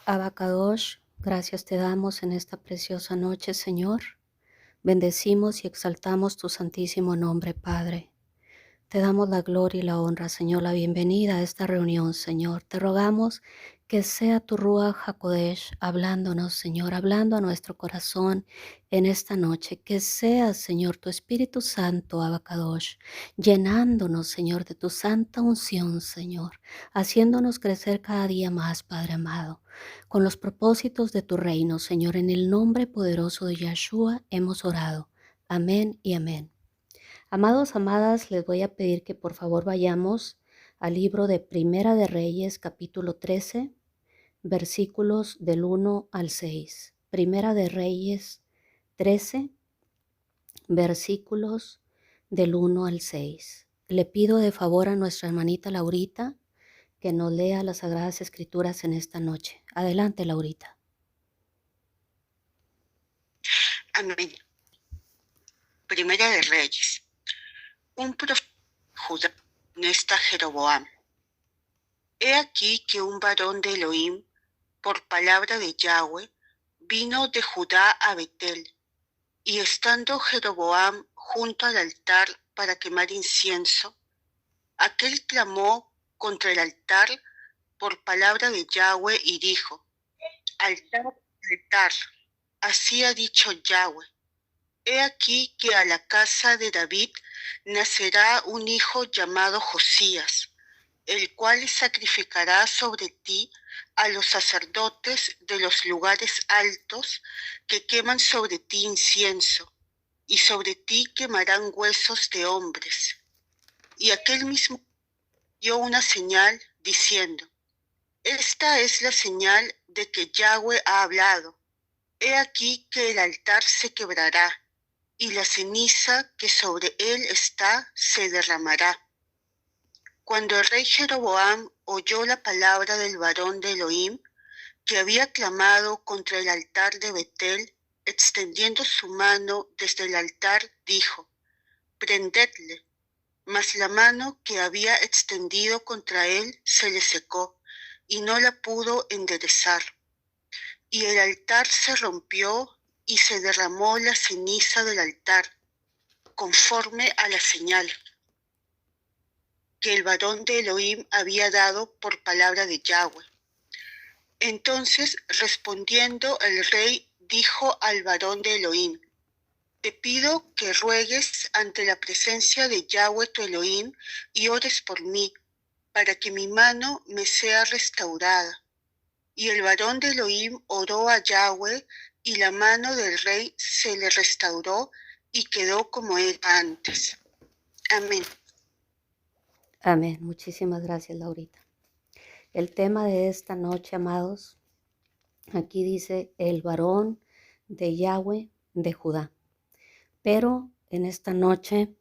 Abacadosh, gracias te damos en esta preciosa noche, Señor. Bendecimos y exaltamos tu santísimo nombre, Padre. Te damos la gloria y la honra, Señor, la bienvenida a esta reunión, Señor. Te rogamos que sea tu Ruach HaKodesh hablándonos, Señor, hablando a nuestro corazón en esta noche. Que sea, Señor, tu Espíritu Santo, Abacadosh, llenándonos, Señor, de tu santa unción, Señor, haciéndonos crecer cada día más, Padre amado, con los propósitos de tu reino, Señor. En el nombre poderoso de Yahshua hemos orado. Amén y amén. Amados, amadas, les voy a pedir que por favor vayamos al libro de Primera de Reyes, capítulo 13, versículos del 1 al 6. Primera de Reyes 13, versículos del 1 al 6. Le pido de favor a nuestra hermanita Laurita que nos lea las Sagradas Escrituras en esta noche. Adelante, Laurita. Amén. Primera de Reyes. Un profeta de Judá está Jeroboam. He aquí que un varón de Elohim, por palabra de Yahweh, vino de Judá a Betel, y estando Jeroboam junto al altar para quemar incienso, aquel clamó contra el altar por palabra de Yahweh y dijo: altar, altar, así ha dicho Yahweh. He aquí que a la casa de David nacerá un hijo llamado Josías, el cual sacrificará sobre ti a los sacerdotes de los lugares altos que queman sobre ti incienso, y sobre ti quemarán huesos de hombres. Y aquel mismo dio una señal diciendo: esta es la señal de que Yahweh ha hablado. He aquí que el altar se quebrará, y la ceniza que sobre él está se derramará. Cuando el rey Jeroboam oyó la palabra del varón de Elohim, que había clamado contra el altar de Betel, extendiendo su mano desde el altar, dijo: prendedle. Mas la mano que había extendido contra él se le secó, y no la pudo enderezar. Y el altar se rompió, y se derramó la ceniza del altar, conforme a la señal que el varón de Elohim había dado por palabra de Yahweh. Entonces, respondiendo el rey, dijo al varón de Elohim: te pido que ruegues ante la presencia de Yahweh tu Elohim y ores por mí, para que mi mano me sea restaurada. Y el varón de Elohim oró a Yahweh, y la mano del rey se le restauró y quedó como era antes. Amén. Amén. Muchísimas gracias, Laurita. El tema de esta noche, amados, aquí dice el varón de Yahweh de Judá. Pero en esta noche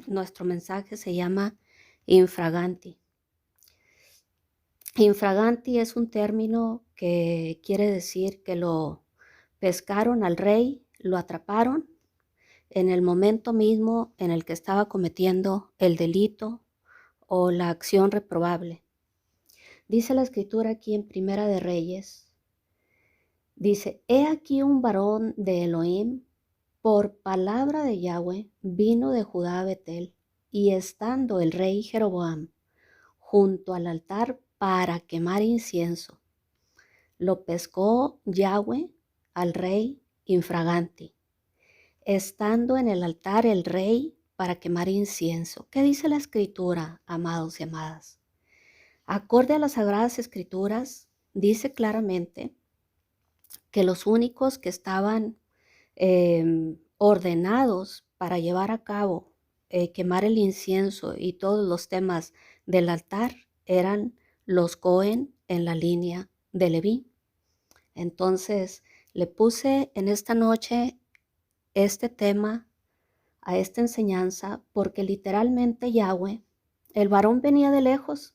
nuestro mensaje se llama infraganti. Infraganti es un término que quiere decir que lo pescaron al rey, lo atraparon en el momento mismo en el que estaba cometiendo el delito o la acción reprobable. Dice la escritura aquí en Primera de Reyes, dice: he aquí un varón de Elohim, por palabra de Yahweh, vino de Judá a Betel, y estando el rey Jeroboam junto al altar para quemar incienso, lo pescó Yahweh al rey infraganti, estando en el altar el rey para quemar incienso. ¿Qué dice la escritura, amados y amadas? Acorde a las Sagradas Escrituras, dice claramente que los únicos que estaban ordenados para llevar a cabo quemar el incienso y todos los temas del altar eran los Cohen en la línea de Leví. Entonces le puse en esta noche este tema a esta enseñanza porque literalmente Yahweh, el varón venía de lejos,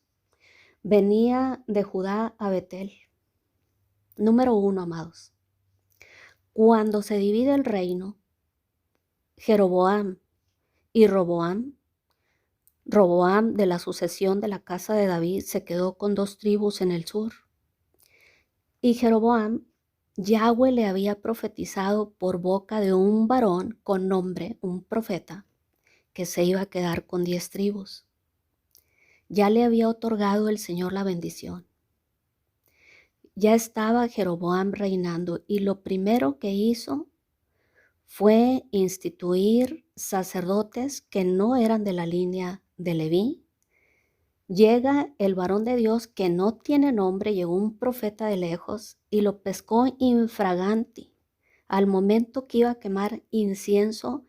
venía de Judá a Betel. Número 1, amados. Cuando se divide el reino, Jeroboam y Roboam de la sucesión de la casa de David se quedó con 2 tribus en el sur. Y Jeroboam, Yahweh le había profetizado por boca de un varón con nombre, un profeta, que se iba a quedar con 10 tribus. Ya le había otorgado el Señor la bendición. Ya estaba Jeroboam reinando y lo primero que hizo fue instituir sacerdotes que no eran de la línea de Leví. Llega el varón de Dios que no tiene nombre, llegó un profeta de lejos y lo pescó infraganti al momento que iba a quemar incienso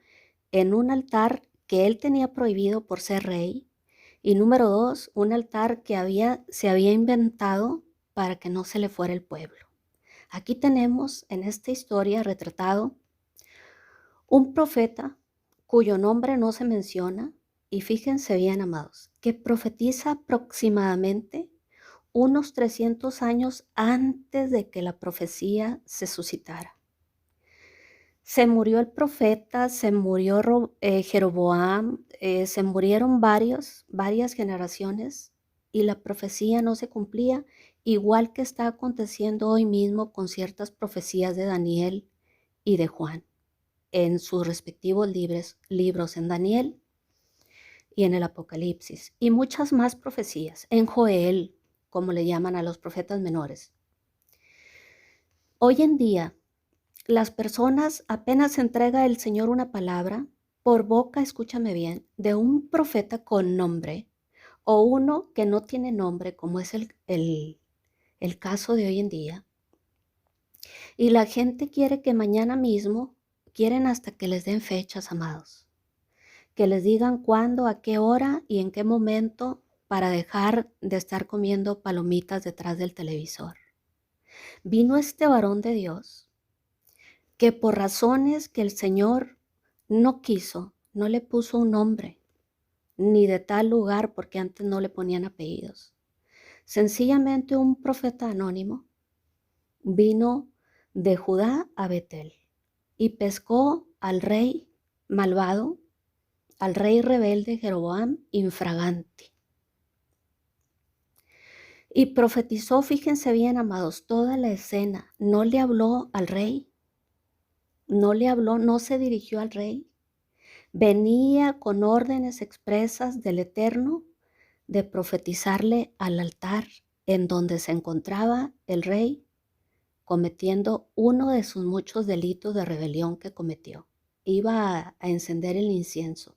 en un altar que él tenía prohibido por ser rey. Y número 2, un altar que se había inventado para que no se le fuera el pueblo. Aquí tenemos en esta historia retratado un profeta cuyo nombre no se menciona, y fíjense bien, amados, que profetiza aproximadamente unos 300 años antes de que la profecía se suscitara. Se murió el profeta, se murió Jeroboam, se murieron varias generaciones y la profecía no se cumplía, igual que está aconteciendo hoy mismo con ciertas profecías de Daniel y de Juan en sus respectivos libros en Daniel y en el Apocalipsis, y muchas más profecías, en Joel, como le llaman a los profetas menores. Hoy en día, las personas apenas entrega el Señor una palabra por boca, escúchame bien, de un profeta con nombre o uno que no tiene nombre, como es el caso de hoy en día. Y la gente quiere que mañana mismo, quieren hasta que les den fechas, amados, que les digan cuándo, a qué hora y en qué momento para dejar de estar comiendo palomitas detrás del televisor. Vino este varón de Dios que por razones que el Señor no quiso, no le puso un nombre, ni de tal lugar, porque antes no le ponían apellidos. Sencillamente un profeta anónimo vino de Judá a Betel y pescó al rey malvado, al rey rebelde Jeroboam infraganti. Y profetizó, fíjense bien, amados, toda la escena. No le habló al rey, no le habló, no se dirigió al rey. Venía con órdenes expresas del Eterno de profetizarle al altar en donde se encontraba el rey cometiendo uno de sus muchos delitos de rebelión que cometió. Iba a encender el incienso,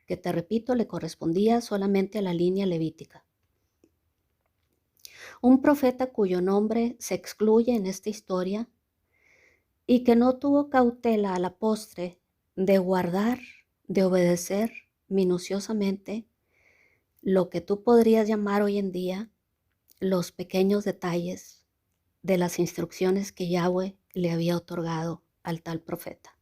que te repito, le correspondía solamente a la línea levítica. Un profeta cuyo nombre se excluye en esta historia y que no tuvo cautela a la postre de guardar, de obedecer minuciosamente lo que tú podrías llamar hoy en día los pequeños detalles de las instrucciones que Yahweh le había otorgado al tal profeta.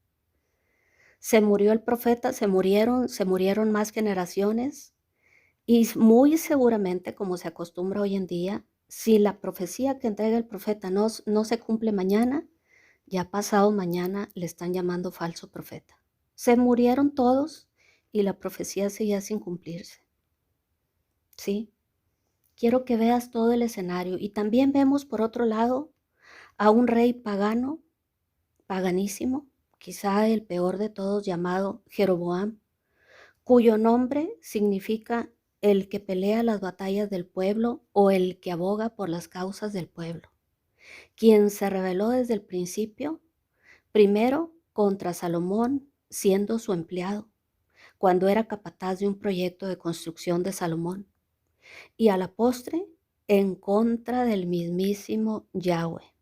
Se murió el profeta, se murieron más generaciones y muy seguramente, como se acostumbra hoy en día, si la profecía que entrega el profeta no se cumple mañana, ya pasado mañana le están llamando falso profeta. Se murieron todos y la profecía seguía sin cumplirse. ¿Sí? Quiero que veas todo el escenario. Y también vemos por otro lado a un rey pagano, paganísimo, quizá el peor de todos, llamado Jeroboam, cuyo nombre significa el que pelea las batallas del pueblo o el que aboga por las causas del pueblo, quien se rebeló desde el principio, primero contra Salomón, siendo su empleado, cuando era capataz de un proyecto de construcción de Salomón, y a la postre en contra del mismísimo Yahweh,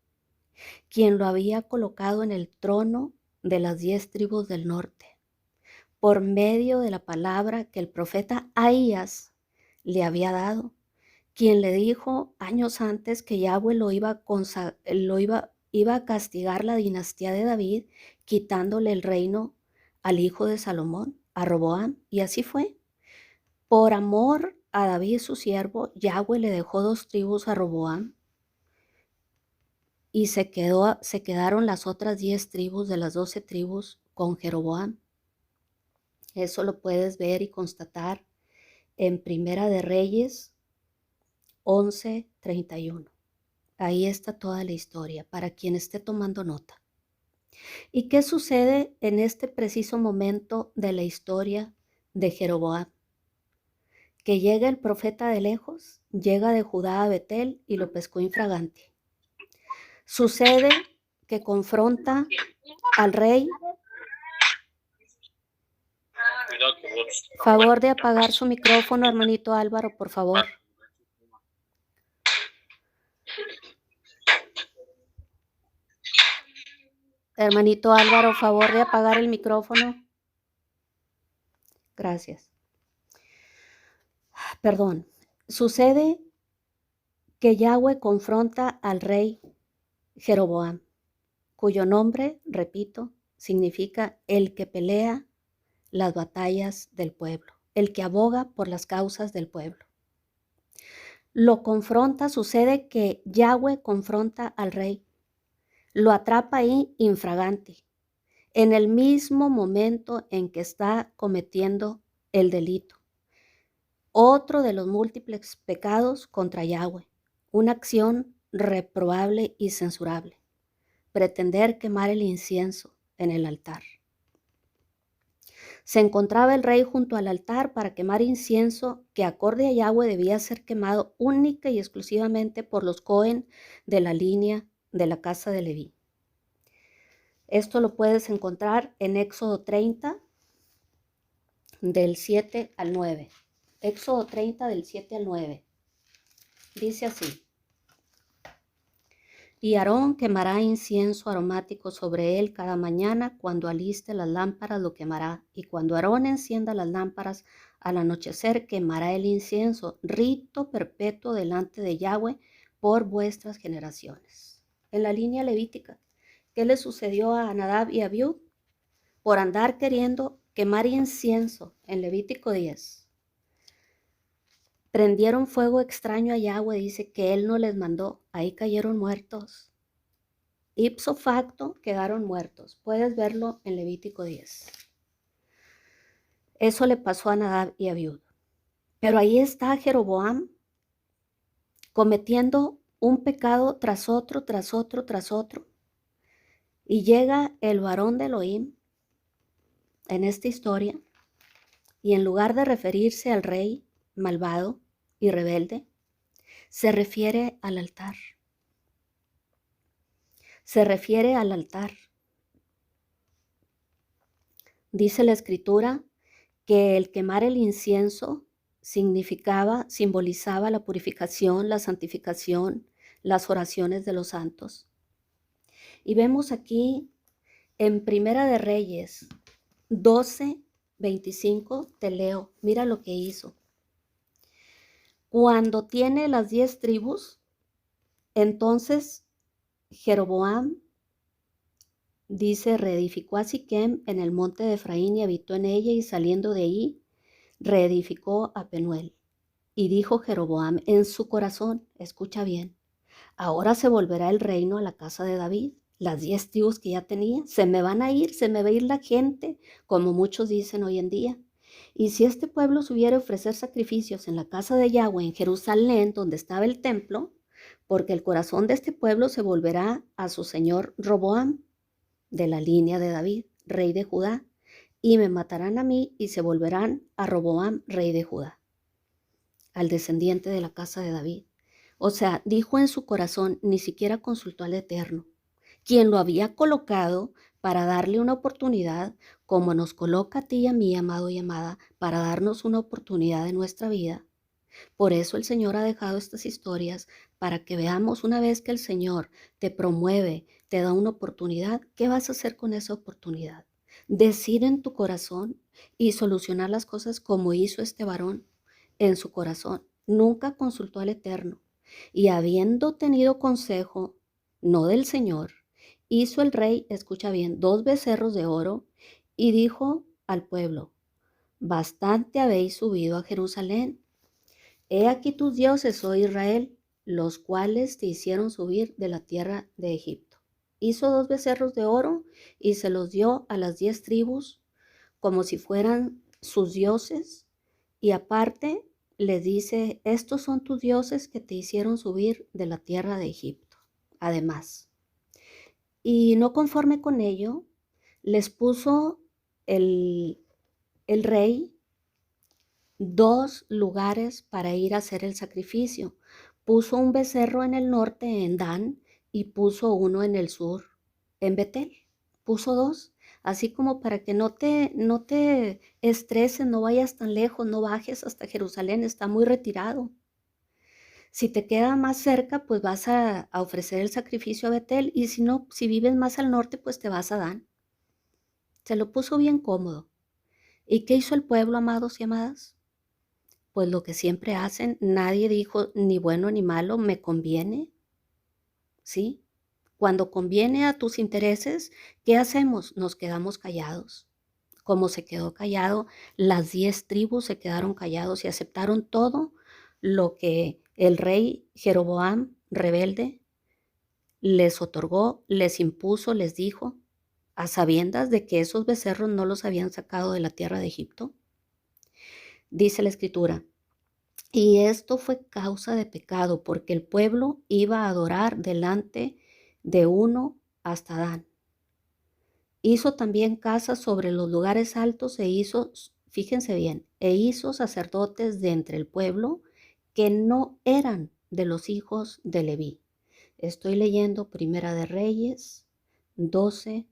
quien lo había colocado en el trono de las 10 tribus del norte, por medio de la palabra que el profeta Ahías le había dado, quien le dijo años antes que Yahweh iba a castigar la dinastía de David, quitándole el reino al hijo de Salomón, a Roboam, y así fue. Por amor a David su siervo, Yahweh le dejó 2 tribus a Roboam y se quedaron las otras 10 tribus de las 12 tribus con Jeroboam. Eso lo puedes ver y constatar en Primera de Reyes 11:31. Ahí está toda la historia para quien esté tomando nota. ¿Y qué sucede en este preciso momento de la historia de Jeroboam? Que llega el profeta de lejos, llega de Judá a Betel y lo pescó infragante. Sucede que confronta al rey. Favor de apagar su micrófono, hermanito Álvaro, por favor. Hermanito Álvaro, favor de apagar el micrófono. Gracias. Perdón. Sucede que Yahweh confronta al rey Jeroboam, cuyo nombre, repito, significa el que pelea las batallas del pueblo, el que aboga por las causas del pueblo. Lo confronta, sucede que Yahweh confronta al rey, lo atrapa ahí infragante, en el mismo momento en que está cometiendo el delito. Otro de los múltiples pecados contra Yahweh, una acción reprobable y censurable, pretender quemar el incienso en el altar. Se encontraba el rey junto al altar para quemar incienso que acorde a Yahweh debía ser quemado única y exclusivamente por los Cohen de la línea de la casa de Leví. Esto lo puedes encontrar en Éxodo 30, del 7 al 9. Éxodo 30, del 7 al 9. Dice así: Y Aarón quemará incienso aromático sobre él cada mañana, cuando aliste las lámparas lo quemará, y cuando Aarón encienda las lámparas al anochecer quemará el incienso, rito perpetuo delante de Yahweh por vuestras generaciones. En la línea levítica, ¿qué le sucedió a Nadab y Abiud? Por andar queriendo quemar incienso en Levítico 10. Prendieron fuego extraño a Yahweh, dice que él no les mandó, ahí cayeron muertos. Ipso facto quedaron muertos. Puedes verlo en Levítico 10. Eso le pasó a Nadab y a Abiud. Pero ahí está Jeroboam cometiendo un pecado tras otro, tras otro, tras otro. Y llega el varón de Elohim en esta historia y en lugar de referirse al rey malvado y rebelde, se refiere al altar. Se refiere al altar. Dice la escritura que el quemar el incienso simbolizaba la purificación, la santificación, las oraciones de los santos. Y vemos aquí en Primera de Reyes 12:25, te leo, mira lo que hizo. Cuando tiene las 10 tribus, entonces Jeroboam, dice, reedificó a Siquem en el monte de Efraín y habitó en ella, y saliendo de ahí, reedificó a Penuel. Y dijo Jeroboam en su corazón, escucha bien, ahora se volverá el reino a la casa de David. Las 10 tribus que ya tenía, se me van a ir, se me va a ir la gente, como muchos dicen hoy en día. Y si este pueblo subiera a ofrecer sacrificios en la casa de Yahweh en Jerusalén, donde estaba el templo, porque el corazón de este pueblo se volverá a su señor Roboam, de la línea de David, rey de Judá, y me matarán a mí y se volverán a Roboam, rey de Judá, al descendiente de la casa de David. O sea, dijo en su corazón, ni siquiera consultó al Eterno, quien lo había colocado para darle una oportunidad, como nos coloca a ti y a mí, amado y amada, para darnos una oportunidad en nuestra vida. Por eso el Señor ha dejado estas historias, para que veamos una vez que el Señor te promueve, te da una oportunidad, ¿qué vas a hacer con esa oportunidad? Decir en tu corazón y solucionar las cosas como hizo este varón en su corazón. Nunca consultó al Eterno. Y habiendo tenido consejo, no del Señor, hizo el rey, escucha bien, 2 becerros de oro y dijo al pueblo, bastante habéis subido a Jerusalén. He aquí tus dioses, oh Israel, los cuales te hicieron subir de la tierra de Egipto. Hizo 2 becerros de oro y se los dio a las 10 tribus como si fueran sus dioses. Y aparte les dice, estos son tus dioses que te hicieron subir de la tierra de Egipto. además. Y no conforme con ello, les puso el rey 2 lugares para ir a hacer el sacrificio. Puso un becerro en el norte, en Dan, y puso uno en el sur, en Betel. Puso 2, así como para que no te estreses, no vayas tan lejos, no bajes hasta Jerusalén, está muy retirado. Si te queda más cerca, pues vas a ofrecer el sacrificio a Betel, y si no, si vives más al norte, pues te vas a Dan. Se lo puso bien cómodo. ¿Y qué hizo el pueblo, amados y amadas? Pues lo que siempre hacen, nadie dijo ni bueno ni malo, me conviene, ¿sí? Cuando conviene a tus intereses, ¿qué hacemos? Nos quedamos callados. Como se quedó callado, las 10 tribus se quedaron callados y aceptaron todo lo que el rey Jeroboam, rebelde, les otorgó, les impuso, les dijo, a sabiendas de que esos becerros no los habían sacado de la tierra de Egipto. Dice la escritura, y esto fue causa de pecado, porque el pueblo iba a adorar delante de uno hasta Dan. Hizo también casas sobre los lugares altos e hizo, fíjense bien, e hizo sacerdotes de entre el pueblo que no eran de los hijos de Leví. Estoy leyendo Primera de Reyes 12:30.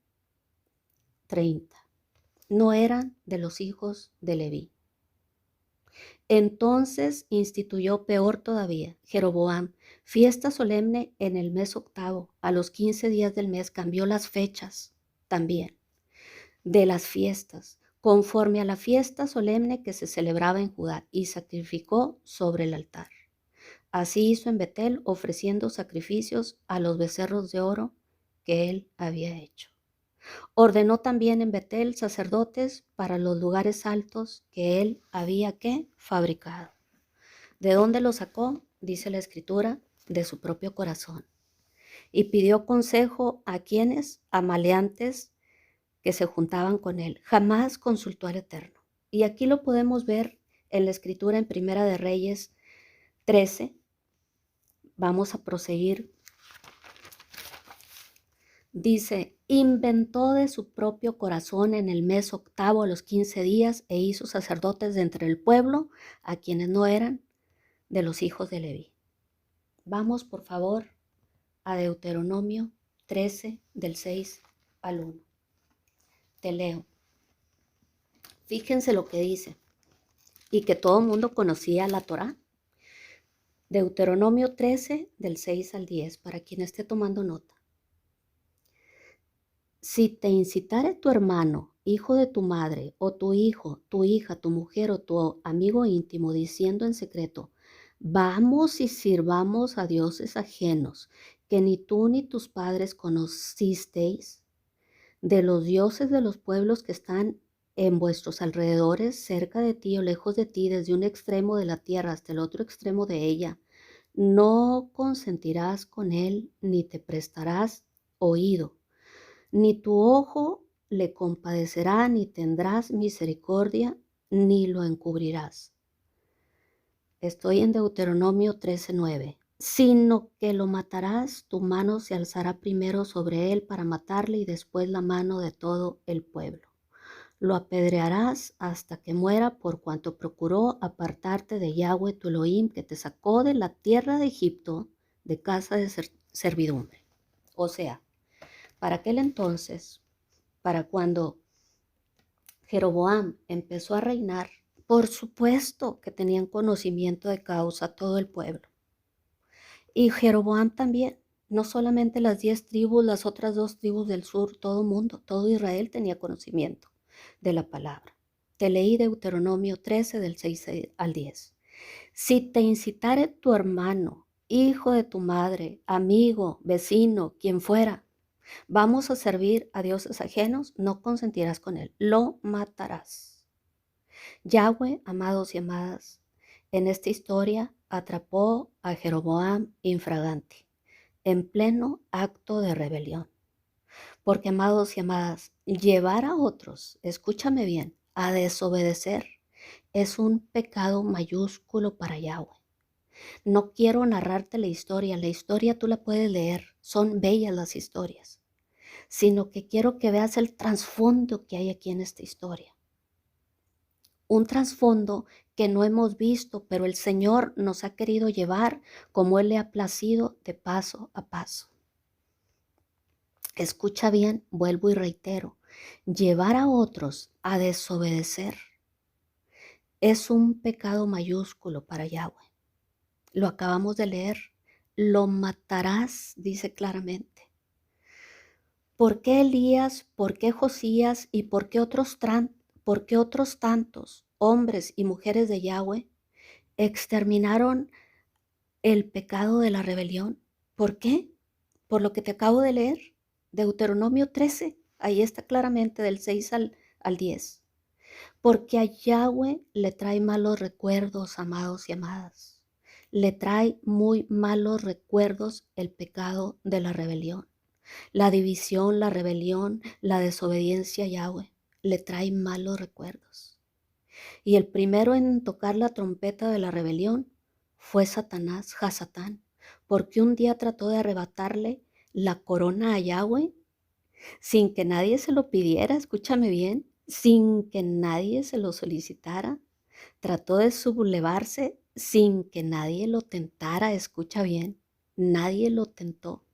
No eran de los hijos de Leví. Entonces instituyó peor todavía Jeroboam, fiesta solemne en el mes octavo, a los 15 días del mes, cambió las fechas también de las fiestas, conforme a la fiesta solemne que se celebraba en Judá, y sacrificó sobre el altar. Así hizo en Betel, ofreciendo sacrificios a los becerros de oro que él había hecho. Ordenó también en Betel sacerdotes para los lugares altos que él había fabricado. ¿De dónde lo sacó? Dice la escritura, de su propio corazón. Y pidió consejo a quienes, a maleantes que se juntaban con él. Jamás consultó al Eterno. Y aquí lo podemos ver en la escritura en Primera de Reyes 13. Vamos a proseguir. Dice, inventó de su propio corazón en el mes octavo a los 15 días e hizo sacerdotes de entre el pueblo a quienes no eran de los hijos de Leví. Vamos, por favor, a Deuteronomio 13, del 6 al 1. Te leo. Fíjense lo que dice, y que todo el mundo conocía la Torá. Deuteronomio 13, del 6 al 10, para quien esté tomando nota. Si te incitare tu hermano, hijo de tu madre, o tu hijo, tu hija, tu mujer o tu amigo íntimo, diciendo en secreto, vamos y sirvamos a dioses ajenos, que ni tú ni tus padres conocisteis, de los dioses de los pueblos que están en vuestros alrededores, cerca de ti o lejos de ti, desde un extremo de la tierra hasta el otro extremo de ella, no consentirás con él, ni te prestarás oído, ni tu ojo le compadecerá, ni tendrás misericordia, ni lo encubrirás. Estoy en Deuteronomio 13:9. Sino que lo matarás, tu mano se alzará primero sobre él para matarle y después la mano de todo el pueblo. Lo apedrearás hasta que muera por cuanto procuró apartarte de Yahweh tu Elohim, que te sacó de la tierra de Egipto, de casa de servidumbre. O sea, para aquel entonces, para cuando Jeroboam empezó a reinar, por supuesto que tenían conocimiento de causa todo el pueblo. Y Jeroboam también, no solamente las 10 tribus, las otras 2 tribus del sur, todo el mundo, todo Israel tenía conocimiento de la palabra. Te leí Deuteronomio 13 del 6 al 10. Si te incitare tu hermano, hijo de tu madre, amigo, vecino, quien fuera, vamos a servir a dioses ajenos, no consentirás con él, lo matarás. Yahweh, amados y amadas, en esta historia atrapó a Jeroboam infragante, en pleno acto de rebelión. Porque, amados y amadas, llevar a otros, escúchame bien, a desobedecer es un pecado mayúsculo para Yahweh. No quiero narrarte la historia tú la puedes leer, son bellas las historias, sino que quiero que veas el trasfondo que hay aquí en esta historia. Un trasfondo que no hemos visto, pero el Señor nos ha querido llevar como Él le ha placido de paso a paso. Escucha bien, vuelvo y reitero, llevar a otros a desobedecer es un pecado mayúsculo para Yahweh. Lo acabamos de leer, lo matarás, dice claramente. ¿Por qué Elías, por qué Josías y por qué otros tantos hombres y mujeres de Yahweh exterminaron el pecado de la rebelión? ¿Por qué? Por lo que te acabo de leer, Deuteronomio 13, ahí está claramente del 6 al 10. Porque a Yahweh le trae malos recuerdos, amados y amadas. Le trae muy malos recuerdos el pecado de la rebelión. La división, la rebelión, la desobediencia a Yahweh le trae malos recuerdos. Y el primero en tocar la trompeta de la rebelión fue Satanás, Hasatán, porque un día trató de arrebatarle la corona a Yahweh sin que nadie se lo pidiera, escúchame bien, sin que nadie se lo solicitara. Trató de sublevarse sin que nadie lo tentara, escucha bien, nadie lo tentó,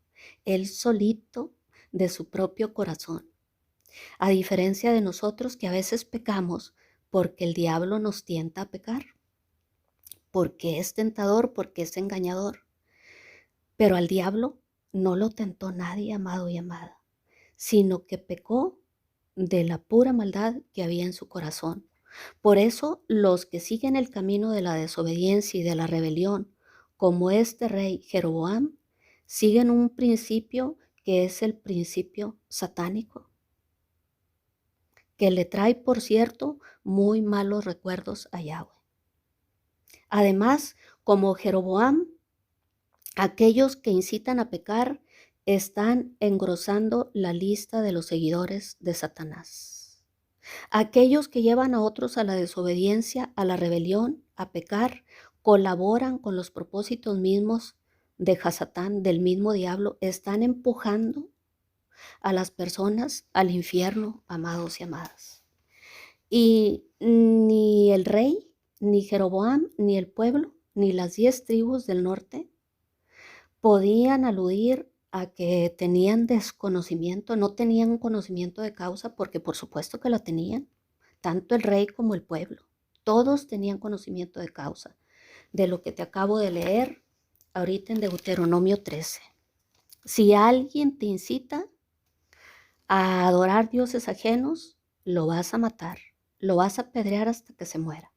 él solito de su propio corazón. A diferencia de nosotros que a veces pecamos porque el diablo nos tienta a pecar, porque es tentador, porque es engañador. Pero al diablo no lo tentó nadie, amado y amada, sino que pecó de la pura maldad que había en su corazón. Por eso los que siguen el camino de la desobediencia y de la rebelión, como este rey Jeroboam, siguen un principio que es el principio satánico, que le trae, por cierto, muy malos recuerdos a Yahweh. Además, como Jeroboam, aquellos que incitan a pecar están engrosando la lista de los seguidores de Satanás. Aquellos que llevan a otros a la desobediencia, a la rebelión, a pecar, colaboran con los propósitos mismos de Hasatán, del mismo diablo, están empujando a las personas al infierno, amados y amadas. Y ni el rey, ni Jeroboam, ni el pueblo, ni las 10 tribus del norte podían aludir a que tenían desconocimiento, no tenían conocimiento de causa, porque por supuesto que lo tenían, tanto el rey como el pueblo. Todos tenían conocimiento de causa, de lo que te acabo de leer ahorita en Deuteronomio 13. Si alguien te incita a adorar dioses ajenos, lo vas a matar, lo vas a apedrear hasta que se muera.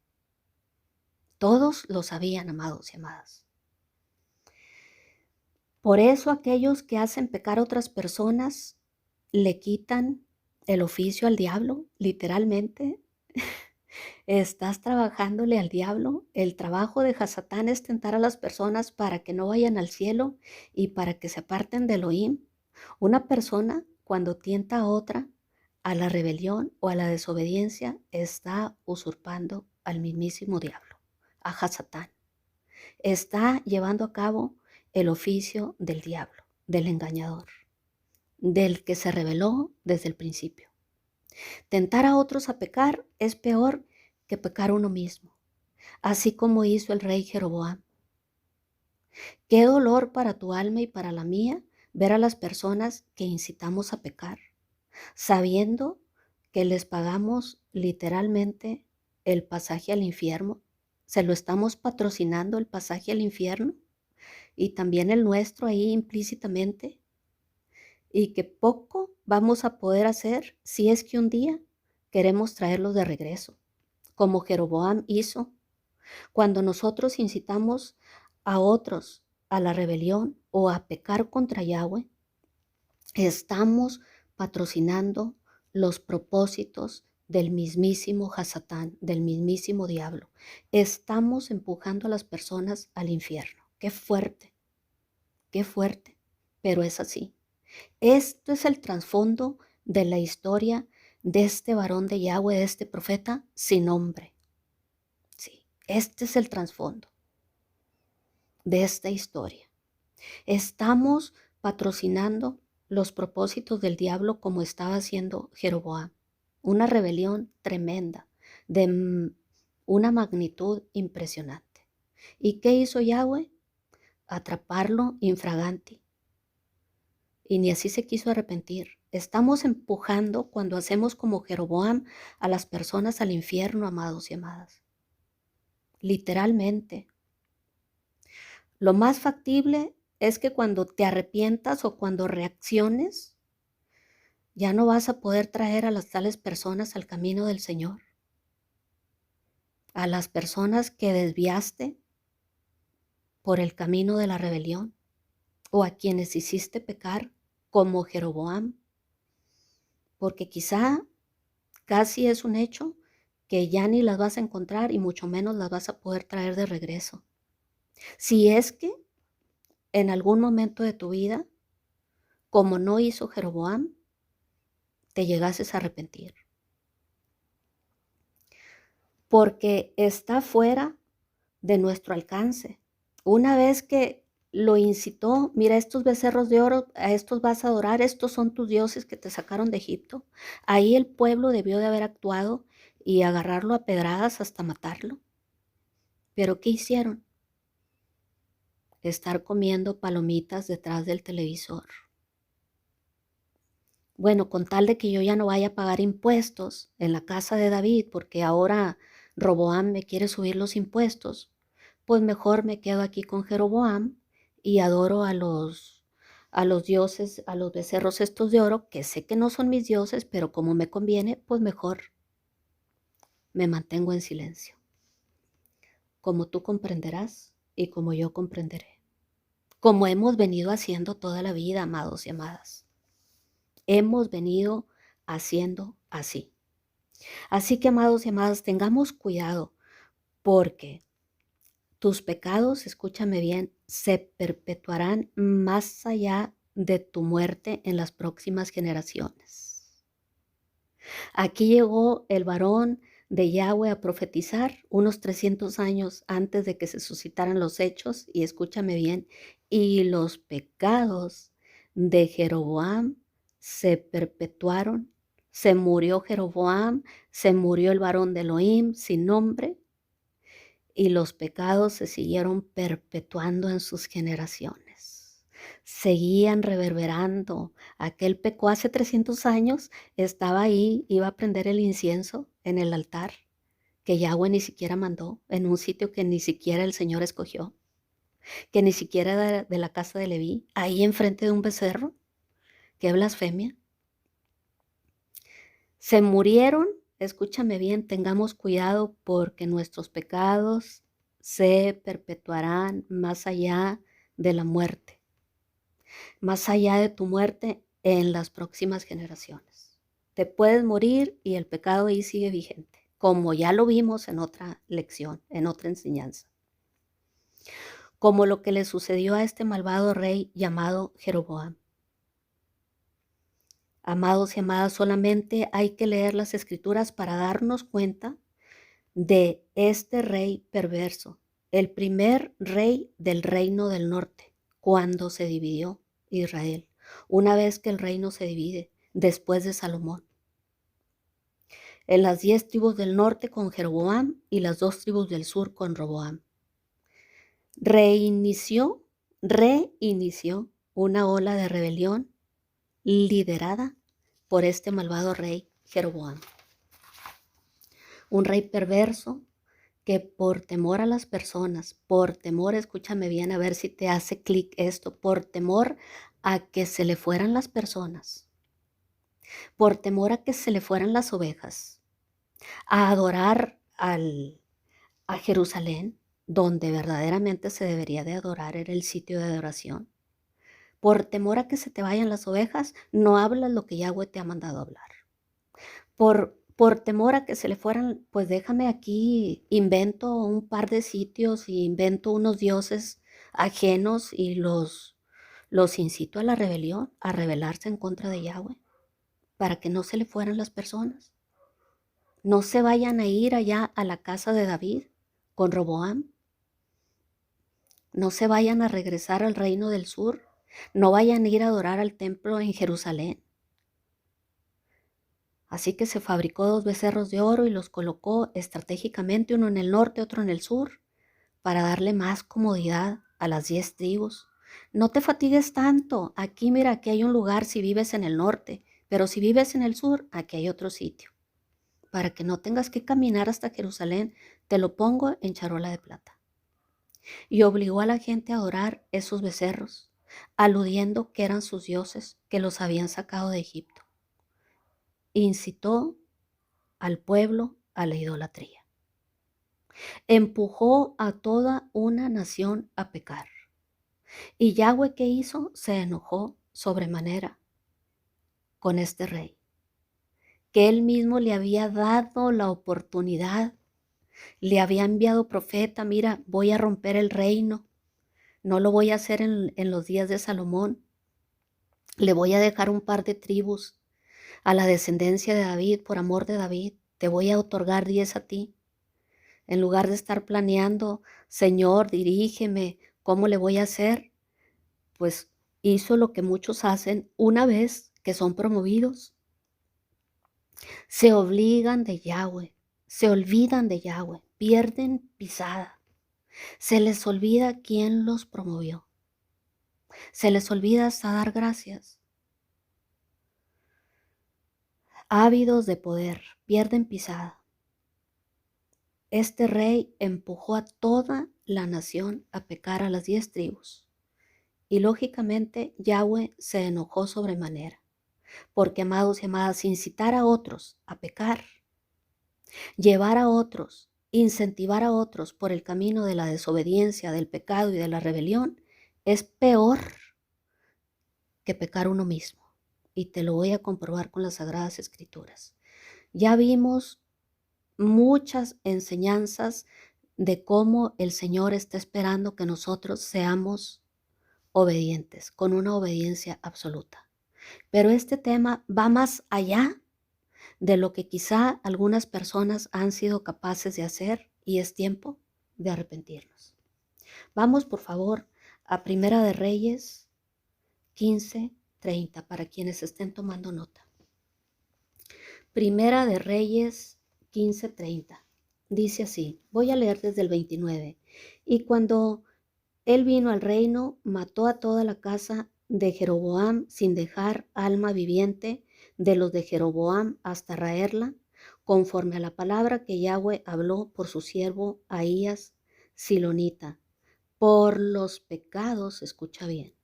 Todos lo sabían, amados y amadas. Por eso aquellos que hacen pecar a otras personas le quitan el oficio al diablo, literalmente. Estás trabajándole al diablo. El trabajo de Hasatán es tentar a las personas para que no vayan al cielo y para que se aparten de Elohim. Una persona cuando tienta a otra a la rebelión o a la desobediencia está usurpando al mismísimo diablo, a Hasatán. Está llevando a cabo el oficio del diablo, del engañador, del que se rebeló desde el principio. Tentar a otros a pecar es peor que pecar uno mismo, así como hizo el rey Jeroboam. Qué dolor para tu alma y para la mía ver a las personas que incitamos a pecar, sabiendo que les pagamos literalmente el pasaje al infierno. Se lo estamos patrocinando el pasaje al infierno y también el nuestro ahí implícitamente, y que poco vamos a poder hacer si es que un día queremos traerlos de regreso, como Jeroboam hizo. Cuando nosotros incitamos a otros a la rebelión o a pecar contra Yahweh, estamos patrocinando los propósitos del mismísimo Hasatán, del mismísimo diablo. Estamos empujando a las personas al infierno. Qué fuerte, pero es así. Esto es el trasfondo de la historia de este varón de Yahweh, de este profeta sin nombre. Sí, este es el trasfondo de esta historia. Estamos patrocinando los propósitos del diablo como estaba haciendo Jeroboam. Una rebelión tremenda, de una magnitud impresionante. ¿Y qué hizo Yahweh? Atraparlo infraganti. Y ni así se quiso arrepentir. Estamos empujando cuando hacemos como Jeroboam a las personas al infierno, amados y amadas. Literalmente. Lo más factible es que cuando te arrepientas o cuando reacciones, ya no vas a poder traer a las tales personas al camino del Señor. A las personas que desviaste por el camino de la rebelión o a quienes hiciste pecar como Jeroboam. Porque quizá casi es un hecho que ya ni las vas a encontrar y mucho menos las vas a poder traer de regreso. Si es que en algún momento de tu vida, como no hizo Jeroboam, te llegases a arrepentir. Porque está fuera de nuestro alcance. Una vez que lo incitó, mira, estos becerros de oro, a estos vas a adorar, estos son tus dioses que te sacaron de Egipto. Ahí el pueblo debió de haber actuado y agarrarlo a pedradas hasta matarlo. ¿Pero qué hicieron? Estar comiendo palomitas detrás del televisor. Bueno, con tal de que yo ya no vaya a pagar impuestos en la casa de David, porque ahora Roboam me quiere subir los impuestos, pues mejor me quedo aquí con Jeroboam y adoro a los dioses, a los becerros estos de oro, que sé que no son mis dioses, pero como me conviene, pues mejor me mantengo en silencio. Como tú comprenderás y como yo comprenderé. Como hemos venido haciendo toda la vida, amados y amadas. Hemos venido haciendo así. Así que, amados y amadas, tengamos cuidado porque tus pecados, escúchame bien, se perpetuarán más allá de tu muerte en las próximas generaciones. Aquí llegó el varón de Yahweh a profetizar unos 300 años antes de que se suscitaran los hechos, y escúchame bien, y los pecados de Jeroboam se perpetuaron. Se murió Jeroboam, se murió el varón de Elohim sin nombre, y los pecados se siguieron perpetuando en sus generaciones. Seguían reverberando. Aquel pecó hace 300 años, estaba ahí, iba a prender el incienso en el altar que Yahweh ni siquiera mandó, en un sitio que ni siquiera el Señor escogió, que ni siquiera era de la casa de Leví, ahí enfrente de un becerro. ¡Qué blasfemia! Se murieron. Escúchame bien, tengamos cuidado porque nuestros pecados se perpetuarán más allá de la muerte, más allá de tu muerte en las próximas generaciones. Te puedes morir y el pecado ahí sigue vigente, como ya lo vimos en otra lección, en otra enseñanza. Como lo que le sucedió a este malvado rey llamado Jeroboam. Amados y amadas, solamente hay que leer las escrituras para darnos cuenta de este rey perverso, el primer rey del reino del norte, cuando se dividió Israel, una vez que el reino se divide, después de Salomón. En las 10 tribus del norte con Jeroboam y las 2 tribus del sur con Roboam. Reinició una ola de rebelión liderada por este malvado rey Jeroboam. Un rey perverso que por temor a las personas, por temor, escúchame bien a ver si te hace clic esto, por temor a que se le fueran las personas, por temor a que se le fueran las ovejas, a adorar a Jerusalén, donde verdaderamente se debería de adorar, era el sitio de adoración. Por temor a que se te vayan las ovejas, no hablas lo que Yahweh te ha mandado hablar. Por temor a que se le fueran, pues déjame aquí, invento un par de sitios y invento unos dioses ajenos y los incito a la rebelión, a rebelarse en contra de Yahweh, para que no se le fueran las personas. No se vayan a ir allá a la casa de David con Roboam. No se vayan a regresar al reino del sur. no vayan a ir a adorar al templo en Jerusalén. Así que se fabricó 2 becerros de oro y los colocó estratégicamente, uno en el norte, otro en el sur, para darle más comodidad a las 10 tribus. No te fatigues tanto. Aquí, mira, aquí hay un lugar si vives en el norte, pero si vives en el sur, aquí hay otro sitio. Para que no tengas que caminar hasta Jerusalén, te lo pongo en charola de plata. Y obligó a la gente a adorar esos becerros, aludiendo que eran sus dioses que los habían sacado de Egipto. Incitó al pueblo a la idolatría. Empujó a toda una nación a pecar. Y Yahweh, ¿qué hizo? Se enojó sobremanera con este rey, que él mismo le había dado la oportunidad, le había enviado profeta: mira, voy a romper el reino, no lo voy a hacer en los días de Salomón, le voy a dejar un par de tribus a la descendencia de David, por amor de David, te voy a otorgar 10 a ti. En lugar de estar planeando, Señor, dirígeme, ¿cómo le voy a hacer? Pues hizo lo que muchos hacen una vez que son promovidos. Se obligan de Yahweh, se olvidan de Yahweh, pierden pisada. Se les olvida quién los promovió. Se les olvida hasta dar gracias. Ávidos de poder, pierden pisada. Este rey empujó a toda la nación a pecar, a las 10 tribus. Y lógicamente Yahweh se enojó sobremanera, porque, amados y amadas, incitar a otros a pecar, llevar a otros, incentivar a otros por el camino de la desobediencia, del pecado y de la rebelión, es peor que pecar uno mismo. Y te lo voy a comprobar con las Sagradas Escrituras. Ya vimos muchas enseñanzas de cómo el Señor está esperando que nosotros seamos obedientes, con una obediencia absoluta. Pero este tema va más allá de lo que quizá algunas personas han sido capaces de hacer, y es tiempo de arrepentirnos. Vamos, por favor, a Primera de Reyes 15:30, para quienes estén tomando nota. Primera de Reyes 15:30. Dice así, voy a leer desde el 29. Y cuando él vino al reino, mató a toda la casa de Jeroboam sin dejar alma viviente de los de Jeroboam hasta raerla, conforme a la palabra que Yahweh habló por su siervo Ahías Silonita, por los pecados, escucha bien,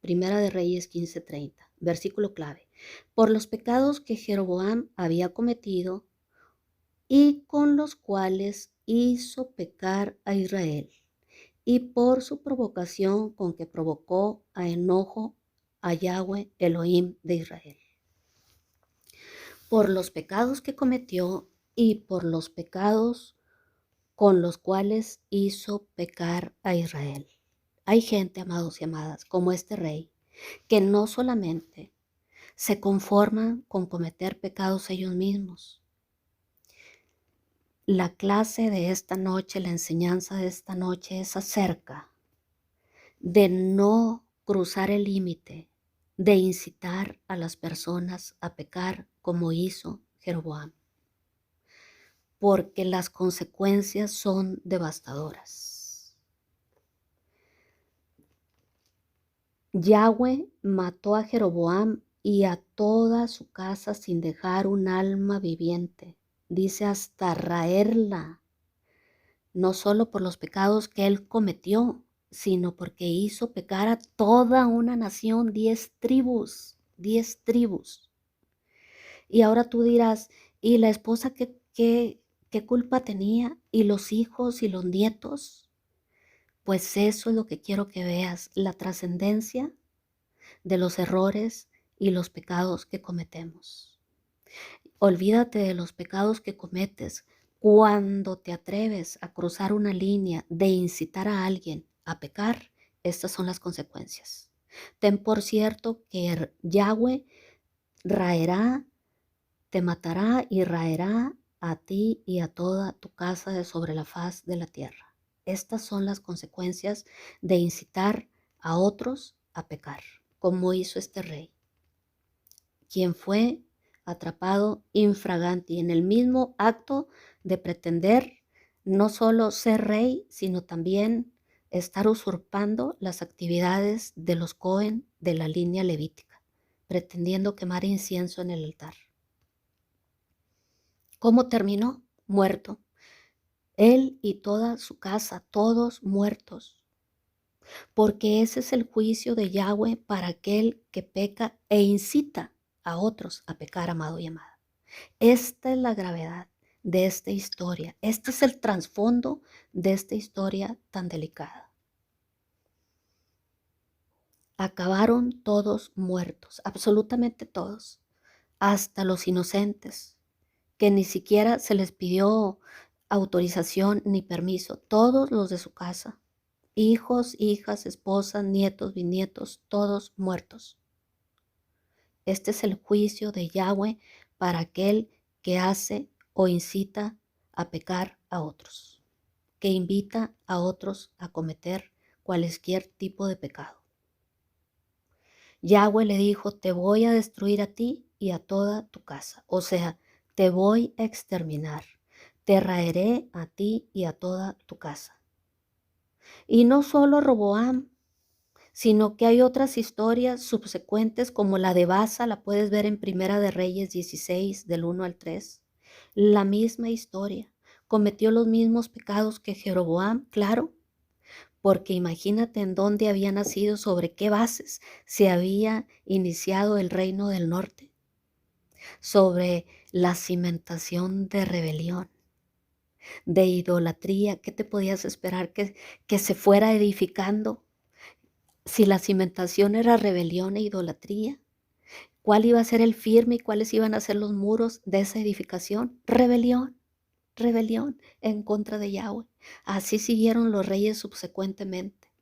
Primera de Reyes 15:30, versículo clave, por los pecados que Jeroboam había cometido y con los cuales hizo pecar a Israel, y por su provocación con que provocó a enojo a Yahweh Elohim de Israel. Por los pecados que cometió y por los pecados con los cuales hizo pecar a Israel. Hay gente, amados y amadas, como este rey, que no solamente se conforman con cometer pecados ellos mismos. La clase de esta noche, la enseñanza de esta noche es acerca de no cruzar el límite, de incitar a las personas a pecar como hizo Jeroboam, porque las consecuencias son devastadoras. Yahweh mató a Jeroboam y a toda su casa sin dejar un alma viviente. Dice hasta raerla, no solo por los pecados que él cometió, sino porque hizo pecar a toda una nación, 10 tribus, 10 tribus. Y ahora tú dirás, ¿y la esposa qué culpa tenía? ¿Y los hijos y los nietos? Pues eso es lo que quiero que veas, la trascendencia de los errores y los pecados que cometemos. Olvídate de los pecados que cometes cuando te atreves a cruzar una línea de incitar a alguien a pecar. Estas son las consecuencias. Ten por cierto que Yahweh raerá, te matará y raerá a ti y a toda tu casa de sobre la faz de la tierra. Estas son las consecuencias de incitar a otros a pecar. como hizo este rey, quien fue atrapado infraganti en el mismo acto de pretender no solo ser rey, sino también estar usurpando las actividades de los Cohen de la línea levítica, pretendiendo quemar incienso en el altar. ¿Cómo terminó? Muerto. Él y toda su casa, todos muertos. Porque ese es el juicio de Yahweh para aquel que peca e incita a otros a pecar, amado y amada. Esta es la gravedad de esta historia. Este es el trasfondo de esta historia tan delicada. Acabaron todos muertos, absolutamente todos, hasta los inocentes, que ni siquiera se les pidió autorización ni permiso, todos los de su casa, hijos, hijas, esposas, nietos, bisnietos, todos muertos. Este es el juicio de Yahweh para aquel que hace o incita a pecar a otros, que invita a otros a cometer cualquier tipo de pecado. Yahweh le dijo, te voy a destruir a ti y a toda tu casa. O sea, te voy a exterminar. Te raeré a ti y a toda tu casa. Y no solo Roboam, sino que hay otras historias subsecuentes como la de Baasa, la puedes ver en Primera de Reyes 16, del 1 al 3. La misma historia. Cometió los mismos pecados que Jeroboam, claro, porque imagínate en dónde había nacido, sobre qué bases se había iniciado el reino del norte, sobre la cimentación de rebelión, de idolatría. ¿Qué te podías esperar que se fuera edificando? Si la cimentación era rebelión e idolatría, ¿cuál iba a ser el firme y cuáles iban a ser los muros de esa edificación? Rebelión, rebelión en contra de Yahweh. Así siguieron los reyes subsecuentemente.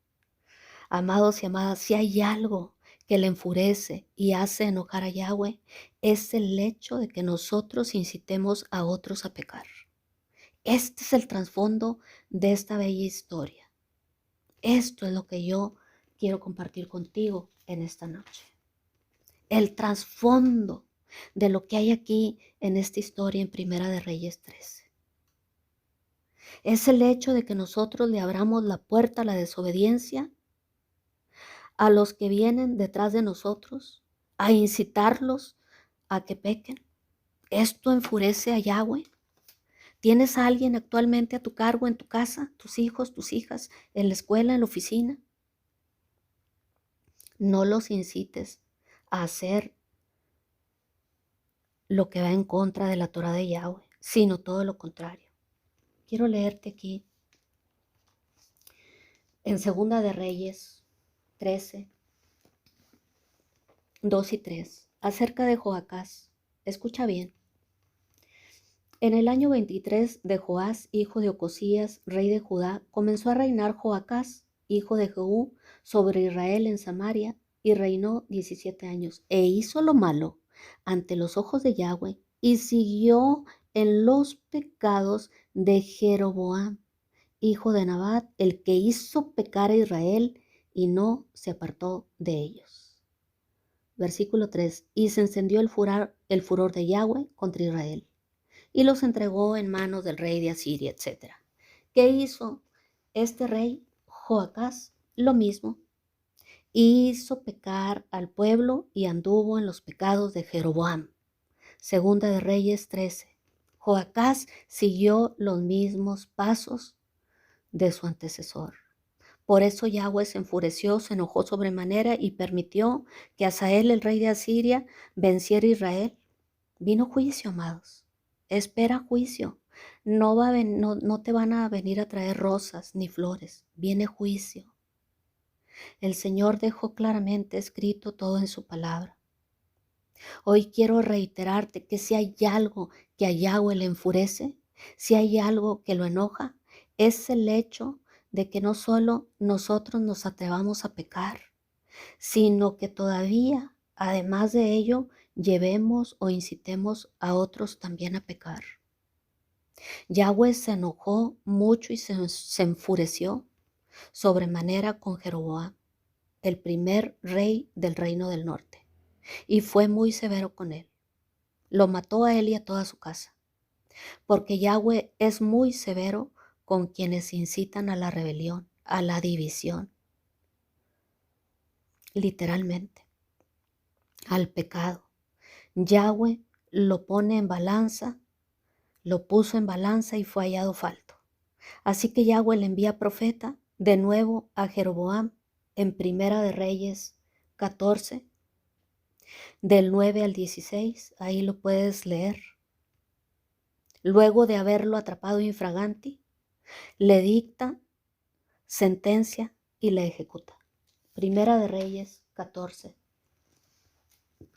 Amados y amadas, si hay algo que le enfurece y hace enojar a Yahweh, es el hecho de que nosotros incitemos a otros a pecar. Este es el trasfondo de esta bella historia. Esto es lo que yo quiero compartir contigo en esta noche. El trasfondo de lo que hay aquí en esta historia en Primera de Reyes 13. Es el hecho de que nosotros le abramos la puerta a la desobediencia a los que vienen detrás de nosotros, a incitarlos a que pequen. Esto enfurece a Yahweh. ¿Tienes a alguien actualmente a tu cargo en tu casa, tus hijos, tus hijas, en la escuela, en la oficina? No los incites a hacer lo que va en contra de la Torah de Yahweh, sino todo lo contrario. Quiero leerte aquí en Segunda de Reyes 13, 2 y 3, acerca de Joacás. Escucha bien. En el año 23 de Joás, hijo de Ocosías, rey de Judá, comenzó a reinar Joacás, hijo de Jehú, sobre Israel en Samaria, y reinó 17 años, e hizo lo malo ante los ojos de Yahweh, y siguió en los pecados de Jeroboam, hijo de Nabat, el que hizo pecar a Israel, y no se apartó de ellos. Versículo 3, y se encendió el furor de Yahweh contra Israel, y los entregó en manos del rey de Asiria, etc. ¿Qué hizo este rey Joacás? Lo mismo. Hizo pecar al pueblo y anduvo en los pecados de Jeroboam. Segunda de Reyes 13. Joacás siguió los mismos pasos de su antecesor. Por eso Yahweh se enfureció, se enojó sobremanera y permitió que Hazael, el rey de Asiria, venciera a Israel. Vino juicio, amados. Espera juicio. No te van a venir a traer rosas ni flores. Viene juicio. El Señor dejó claramente escrito todo en su palabra. Hoy quiero reiterarte que si hay algo que a Yahweh le enfurece, si hay algo que lo enoja, es el hecho de que no solo nosotros nos atrevamos a pecar, sino que todavía, además de ello, llevemos o incitemos a otros también a pecar. Yahweh se enojó mucho y se enfureció sobremanera con Jeroboam. el primer rey del reino del norte, y fue muy severo con él. Lo mató a él y a toda su casa, porque Yahweh es muy severo con quienes incitan a la rebelión, a la división, literalmente, al pecado. Yahweh lo pone en balanza, lo puso en balanza y fue hallado falto. Así que Yahweh le envía profeta de nuevo a Jeroboam en Primera de Reyes 14, del 9 al 16, ahí lo puedes leer. Luego de haberlo atrapado infraganti, le dicta sentencia y le ejecuta. Primera de Reyes 14,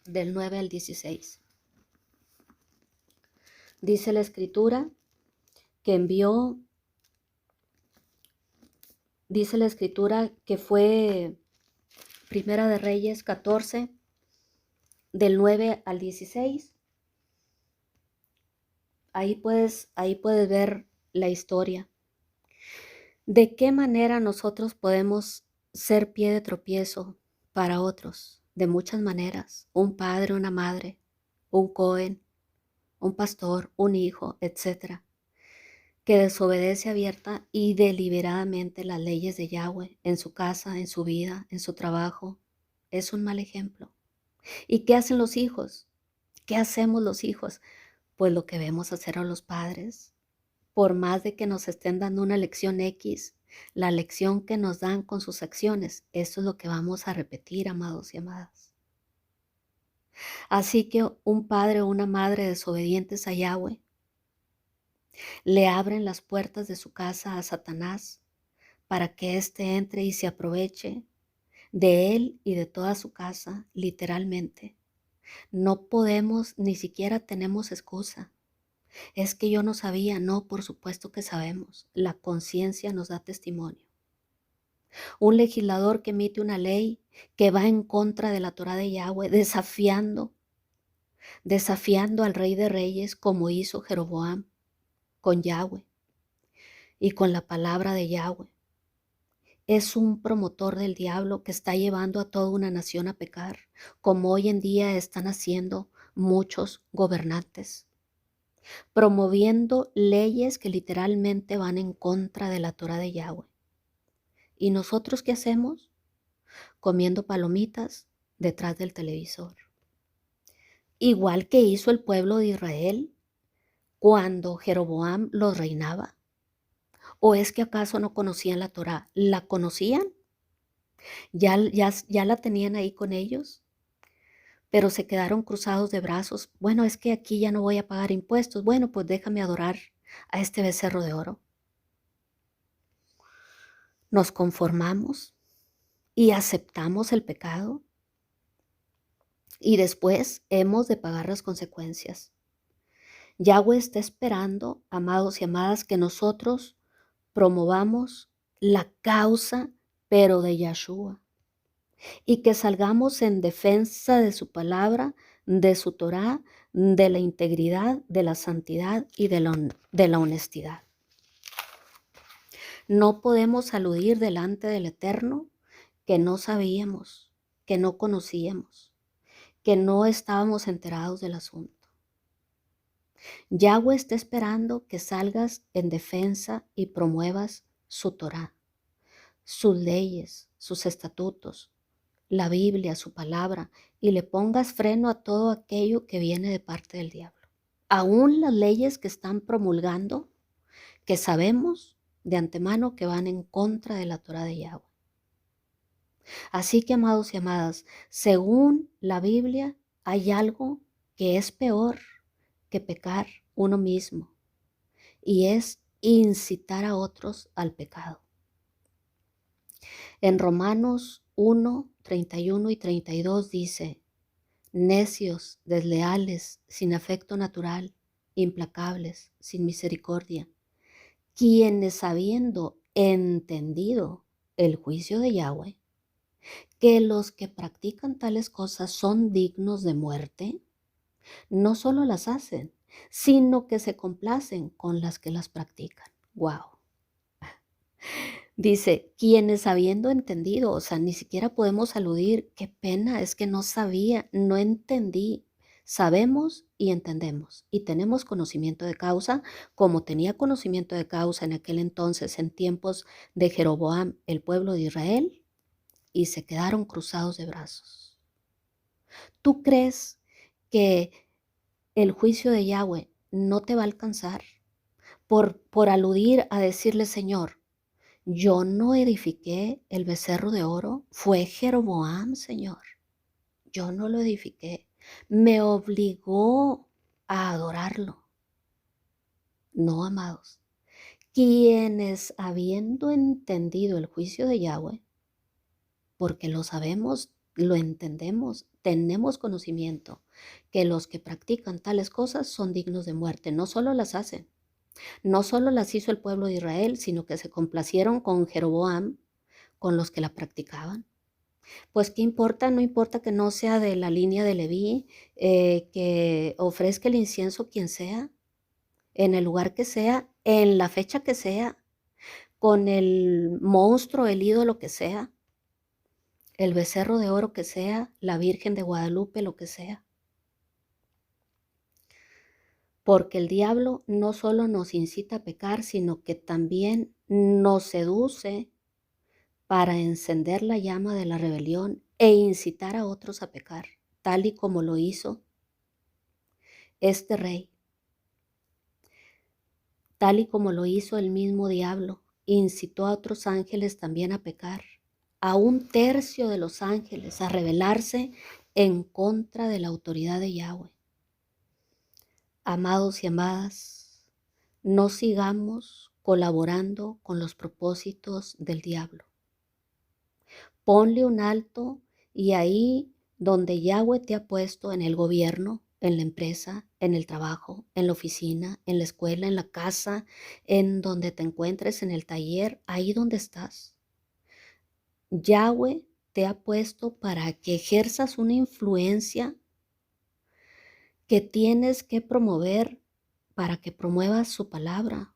del 9 al 16. Dice la escritura que fue Primera de Reyes 14, del 9 al 16. Ahí puedes ver la historia. ¿De qué manera nosotros podemos ser pie de tropiezo para otros? De muchas maneras. Un padre, una madre, un cohen, un pastor, un hijo, etcétera, que desobedece abierta y deliberadamente las leyes de Yahweh en su casa, en su vida, en su trabajo. Es un mal ejemplo. ¿Y qué hacen los hijos? ¿Qué hacemos los hijos? Pues lo que vemos hacer a los padres. Por más de que nos estén dando una lección X, la lección que nos dan con sus acciones, eso es lo que vamos a repetir, amados y amadas. Así que un padre o una madre desobedientes a Yahweh le abren las puertas de su casa a Satanás para que éste entre y se aproveche de él y de toda su casa, literalmente. No podemos, ni siquiera tenemos excusa. Es que yo no sabía. No, por supuesto que sabemos. La conciencia nos da testimonio. Un legislador que emite una ley que va en contra de la Torá de Yahweh, desafiando al Rey de Reyes, como hizo Jeroboam con Yahweh y con la palabra de Yahweh. Es un promotor del diablo que está llevando a toda una nación a pecar, como hoy en día están haciendo muchos gobernantes, promoviendo leyes que literalmente van en contra de la Torá de Yahweh. ¿Y nosotros qué hacemos? Comiendo palomitas detrás del televisor. Igual que hizo el pueblo de Israel cuando Jeroboam los reinaba. ¿O es que acaso no conocían la Torá? ¿La conocían? ¿Ya la tenían ahí con ellos? Pero se quedaron cruzados de brazos. Bueno, es que aquí ya no voy a pagar impuestos. Bueno, pues déjame adorar a este becerro de oro. Nos conformamos y aceptamos el pecado y después hemos de pagar las consecuencias. Yahweh está esperando, amados y amadas, que nosotros promovamos la causa, pero de Yahshua, y que salgamos en defensa de su palabra, de su Torá, de la integridad, de la santidad y de la honestidad. No podemos aludir delante del Eterno que no sabíamos, que no conocíamos, que no estábamos enterados del asunto. Yahweh está esperando que salgas en defensa y promuevas su Torá, sus leyes, sus estatutos, la Biblia, su palabra, y le pongas freno a todo aquello que viene de parte del diablo. Aún las leyes que están promulgando, que sabemos de antemano que van en contra de la Torá de Yahweh. Así que, amados y amadas, según la Biblia, hay algo que es peor que pecar uno mismo, y es incitar a otros al pecado. En Romanos 1, 31 y 32 dice: necios, desleales, sin afecto natural, implacables, sin misericordia, quienes habiendo entendido el juicio de Yahweh, que los que practican tales cosas son dignos de muerte, no solo las hacen, sino que se complacen con las que las practican. ¡Wow! Dice, quienes habiendo entendido, o sea, ni siquiera podemos aludir, qué pena, es que no sabía, no entendí. Sabemos y entendemos y tenemos conocimiento de causa, como tenía conocimiento de causa en aquel entonces, en tiempos de Jeroboam, el pueblo de Israel, y se quedaron cruzados de brazos. ¿Tú crees que el juicio de Yahweh no te va a alcanzar por aludir a decirle, Señor, yo no edifiqué el becerro de oro, fue Jeroboam, Señor. Yo no lo edifiqué. Me obligó a adorarlo. No, amados. Quienes habiendo entendido el juicio de Yahweh, porque lo sabemos, lo entendemos, tenemos conocimiento, que los que practican tales cosas son dignos de muerte, no solo las hacen, no solo las hizo el pueblo de Israel, sino que se complacieron con Jeroboam, con los que la practicaban. Pues qué importa, no importa que no sea de la línea de Leví, que ofrezca el incienso quien sea, en el lugar que sea, en la fecha que sea, con el monstruo, el ídolo que sea, el becerro de oro que sea, la Virgen de Guadalupe, lo que sea. Porque el diablo no solo nos incita a pecar, sino que también nos seduce para encender la llama de la rebelión e incitar a otros a pecar, tal y como lo hizo este rey, tal y como lo hizo el mismo diablo, incitó a otros ángeles también a pecar, a un tercio de los ángeles a rebelarse en contra de la autoridad de Yahweh. Amados y amadas, no sigamos colaborando con los propósitos del diablo. Ponle un alto y ahí donde Yahweh te ha puesto, en el gobierno, en la empresa, en el trabajo, en la oficina, en la escuela, en la casa, en donde te encuentres, en el taller, ahí donde estás. Yahweh te ha puesto para que ejerzas una influencia que tienes que promover para que promuevas su palabra,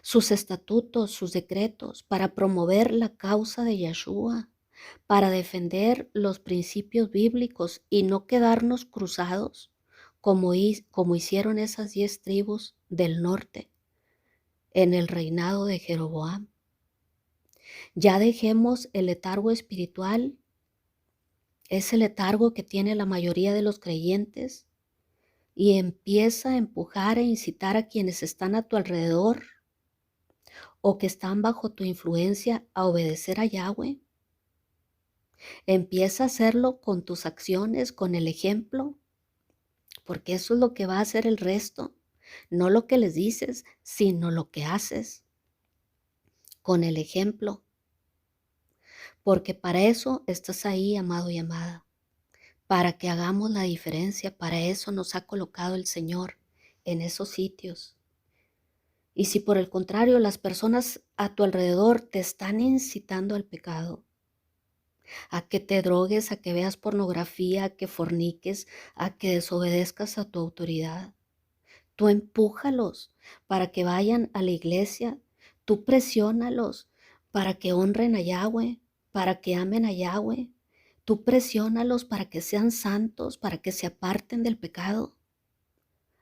sus estatutos, sus decretos, para promover la causa de Yeshua, para defender los principios bíblicos y no quedarnos cruzados como hicieron esas 10 tribus del norte en el reinado de Jeroboam. Ya dejemos el letargo espiritual, ese letargo que tiene la mayoría de los creyentes, y empieza a empujar e incitar a quienes están a tu alrededor o que están bajo tu influencia a obedecer a Yahweh. Empieza a hacerlo con tus acciones, con el ejemplo, porque eso es lo que va a hacer el resto. No lo que les dices, sino lo que haces con el ejemplo. Porque para eso estás ahí, amado y amada. Para que hagamos la diferencia, para eso nos ha colocado el Señor en esos sitios. Y si por el contrario las personas a tu alrededor te están incitando al pecado, a que te drogues, a que veas pornografía, a que forniques, a que desobedezcas a tu autoridad, tú empújalos para que vayan a la iglesia, tú presiónalos para que honren a Yahweh, para que amen a Yahweh, tú presiónalos para que sean santos, para que se aparten del pecado.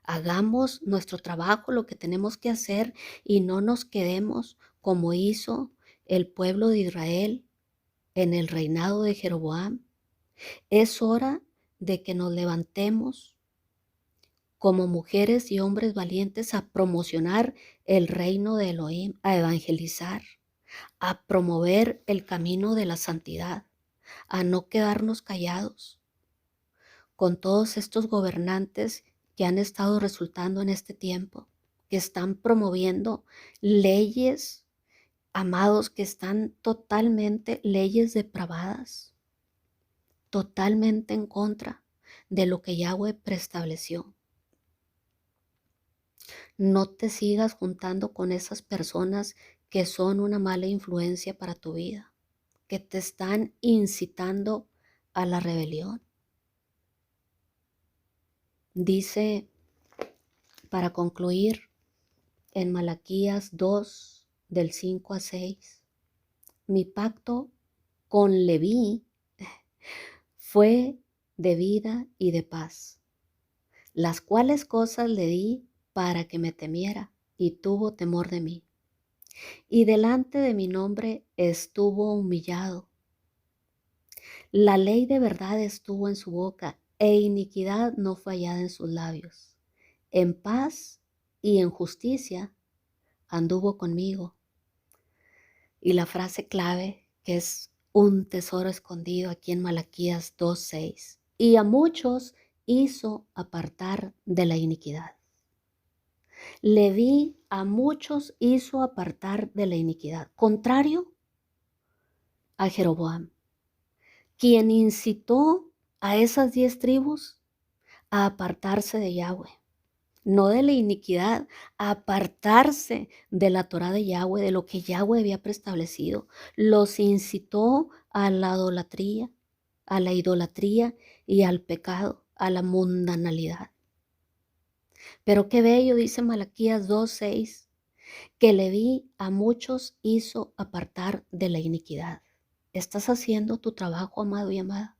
Hagamos nuestro trabajo, lo que tenemos que hacer, y no nos quedemos como hizo el pueblo de Israel en el reinado de Jeroboam. Es hora de que nos levantemos como mujeres y hombres valientes a promocionar el reino de Elohim, a evangelizar, a promover el camino de la santidad, a no quedarnos callados con todos estos gobernantes que han estado resultando en este tiempo, que están promoviendo leyes, amados, que están totalmente leyes depravadas, totalmente en contra de lo que Yahweh preestableció. No te sigas juntando con esas personas que son una mala influencia para tu vida, que te están incitando a la rebelión. Dice, para concluir, en Malaquías 2, del 5 a 6. Mi pacto con Leví fue de vida y de paz, las cuales cosas le di para que me temiera y tuvo temor de mí. Y delante de mi nombre estuvo humillado. La ley de verdad estuvo en su boca e iniquidad no fue hallada en sus labios. En paz y en justicia anduvo conmigo. Y la frase clave, que es un tesoro escondido aquí en Malaquías 2:6. Y a muchos hizo apartar de la iniquidad. Leví a muchos hizo apartar de la iniquidad, contrario a Jeroboam, quien incitó a esas 10 tribus a apartarse de Yahweh, no de la iniquidad, a apartarse de la Torá de Yahweh, de lo que Yahweh había preestablecido. Los incitó a la idolatría y al pecado, a la mundanalidad. Pero qué bello, dice Malaquías 2:6, que Leví a muchos hizo apartar de la iniquidad. ¿Estás haciendo tu trabajo, amado y amada?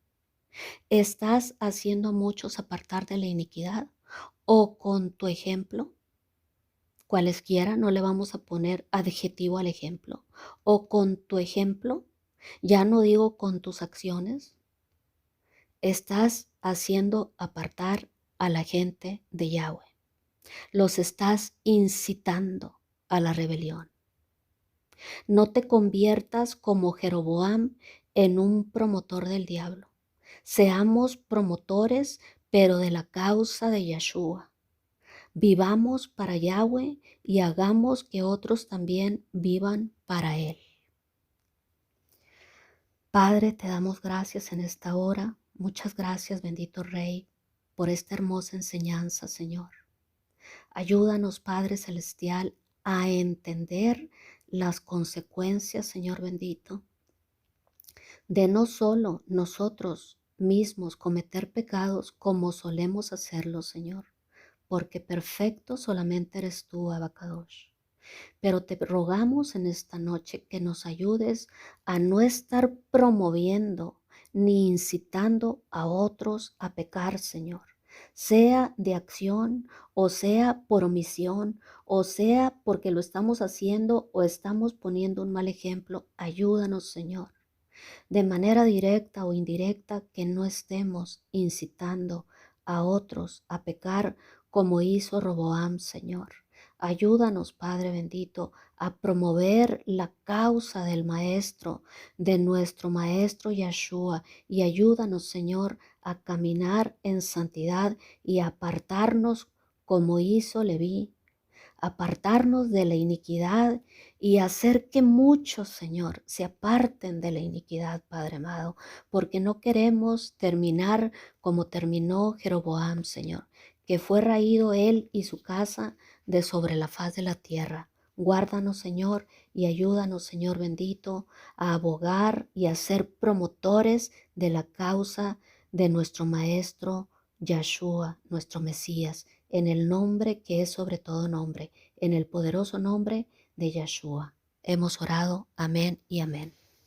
¿Estás haciendo a muchos apartar de la iniquidad? ¿O con tu ejemplo, cualesquiera, no le vamos a poner adjetivo al ejemplo, o con tu ejemplo, ya no digo con tus acciones, estás haciendo apartar a la gente de Yahweh? Los estás incitando a la rebelión. No te conviertas como Jeroboam en un promotor del diablo. Seamos promotores, pero de la causa de Yeshua. Vivamos para Yahweh y hagamos que otros también vivan para Él. Padre, te damos gracias en esta hora. Muchas gracias, bendito Rey, por esta hermosa enseñanza, Señor. Ayúdanos, Padre Celestial, a entender las consecuencias, Señor bendito, de no solo nosotros mismos cometer pecados como solemos hacerlo, Señor, porque perfecto solamente eres tú, Abacadosh. Pero te rogamos en esta noche que nos ayudes a no estar promoviendo ni incitando a otros a pecar, Señor, sea de acción o sea por omisión o sea porque lo estamos haciendo o estamos poniendo un mal ejemplo. Ayúdanos, Señor, de manera directa o indirecta, que no estemos incitando a otros a pecar como hizo Roboam, Señor. Ayúdanos, Padre bendito, a promover la causa del Maestro, de nuestro Maestro Yeshua, y ayúdanos, Señor, a caminar en santidad y a apartarnos como hizo Leví, apartarnos de la iniquidad y hacer que muchos, Señor, se aparten de la iniquidad, Padre amado, porque no queremos terminar como terminó Jeroboam, Señor, que fue raído él y su casa de sobre la faz de la tierra. Guárdanos, Señor, y ayúdanos, Señor bendito, a abogar y a ser promotores de la causa de nuestro Maestro Yeshua, nuestro Mesías, en el nombre que es sobre todo nombre, en el poderoso nombre de Yeshua. Hemos orado. Amén y amén.